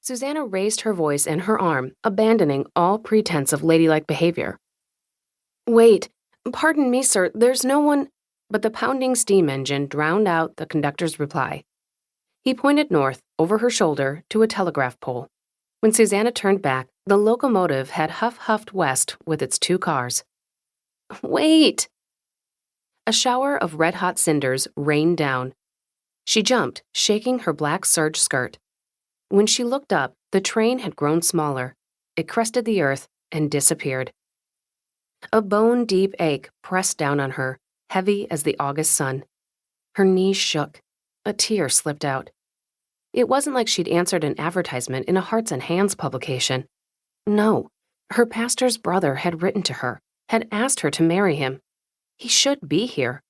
Susannah raised her voice and her arm, abandoning all pretense of ladylike behavior. "Wait, pardon me, sir, there's no one—" But the pounding steam engine drowned out the conductor's reply. He pointed north, over her shoulder, to a telegraph pole. When Susannah turned back, the locomotive had huffed west with its 2 cars. "Wait!" A shower of red-hot cinders rained down. She jumped, shaking her black serge skirt. When she looked up, the train had grown smaller. It crested the earth and disappeared. A bone-deep ache pressed down on her, heavy as the August sun. Her knees shook. A tear slipped out. It wasn't like she'd answered an advertisement in a Hearts and Hands publication. No, her pastor's brother had written to her, had asked her to marry him. He should be here.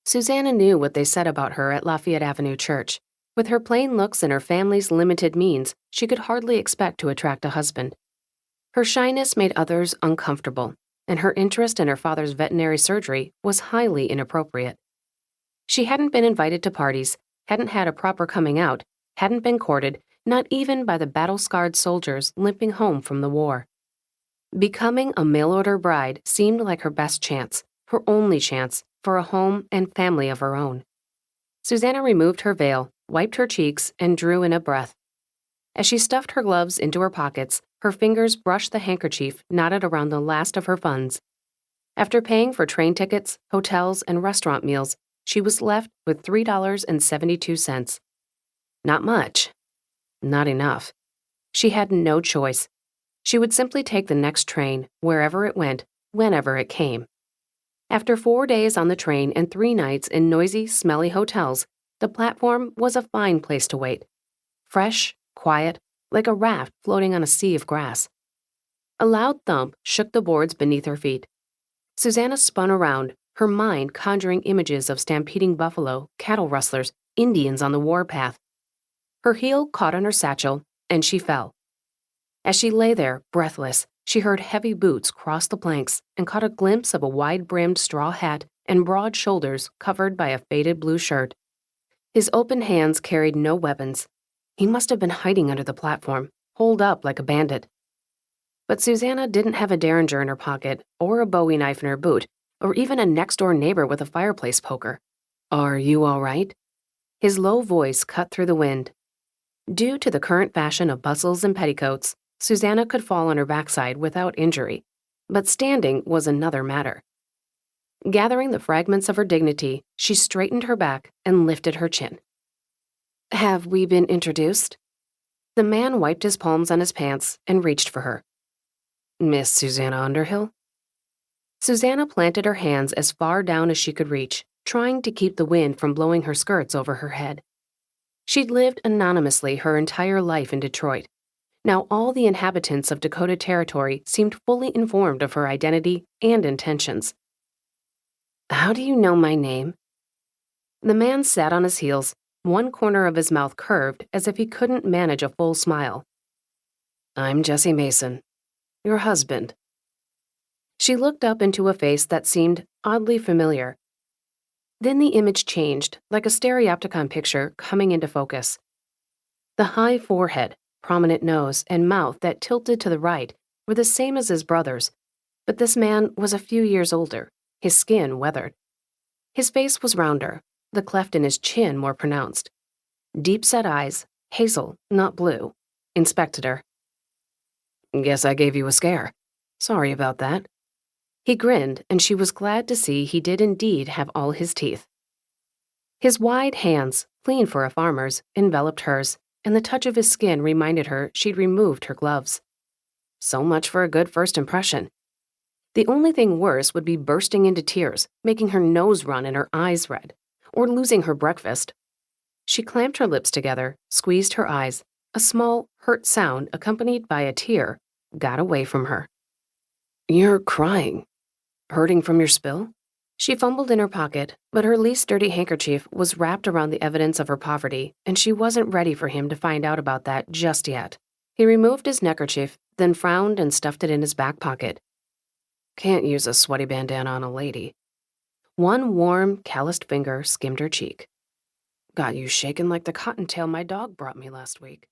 Susannah knew what they said about her at Lafayette Avenue Church. With her plain looks and her family's limited means, she could hardly expect to attract a husband. Her shyness made others uncomfortable, and her interest in her father's veterinary surgery was highly inappropriate. She hadn't been invited to parties, hadn't had a proper coming out, hadn't been courted, not even by the battle-scarred soldiers limping home from the war. Becoming a mail-order bride seemed like her best chance, her only chance, for a home and family of her own. Susannah removed her veil, wiped her cheeks, and drew in a breath. As she stuffed her gloves into her pockets, her fingers brushed the handkerchief knotted around the last of her funds. After paying for train tickets, hotels, and restaurant meals, she was left with $3.72. Not much. Not enough. She had no choice. She would simply take the next train, wherever it went, whenever it came. After 4 days on the train and 3 nights in noisy, smelly hotels, the platform was a fine place to wait. Fresh, quiet, like a raft floating on a sea of grass. A loud thump shook the boards beneath her feet. Susannah spun around, her mind conjuring images of stampeding buffalo, cattle rustlers, Indians on the warpath. Her heel caught on her satchel, and she fell. As she lay there, breathless, she heard heavy boots cross the planks and caught a glimpse of a wide-brimmed straw hat and broad shoulders covered by a faded blue shirt. His open hands carried no weapons. He must have been hiding under the platform, holed up like a bandit. But Susannah didn't have a derringer in her pocket, or a bowie knife in her boot, or even a next-door neighbor with a fireplace poker. "Are you all right?" His low voice cut through the wind. Due to the current fashion of bustles and petticoats, Susannah could fall on her backside without injury, but standing was another matter. Gathering the fragments of her dignity, she straightened her back and lifted her chin. "Have we been introduced?" The man wiped his palms on his pants and reached for her. "Miss Susannah Underhill?" Susannah planted her hands as far down as she could reach, trying to keep the wind from blowing her skirts over her head. She'd lived anonymously her entire life in Detroit. Now all the inhabitants of Dakota Territory seemed fully informed of her identity and intentions. "How do you know my name?" The man sat on his heels, one corner of his mouth curved as if he couldn't manage a full smile. "I'm Jesse Mason, your husband." She looked up into a face that seemed oddly familiar. Then the image changed, like a stereopticon picture coming into focus. The high forehead, prominent nose, and mouth that tilted to the right were the same as his brother's, but this man was a few years older, his skin weathered. His face was rounder, the cleft in his chin more pronounced. Deep-set eyes, hazel, not blue, inspected her. "Guess I gave you a scare. Sorry about that." He grinned, and she was glad to see he did indeed have all his teeth. His wide hands, clean for a farmer's, enveloped hers, and the touch of his skin reminded her she'd removed her gloves. So much for a good first impression. The only thing worse would be bursting into tears, making her nose run and her eyes red, or losing her breakfast. She clamped her lips together, squeezed her eyes. A small, hurt sound accompanied by a tear got away from her. "You're crying. Hurting from your spill?" She fumbled in her pocket, but her least dirty handkerchief was wrapped around the evidence of her poverty, and she wasn't ready for him to find out about that just yet. He removed his neckerchief, then frowned and stuffed it in his back pocket. "Can't use a sweaty bandana on a lady." One warm, calloused finger skimmed her cheek. "Got you shaking like the cottontail my dog brought me last week."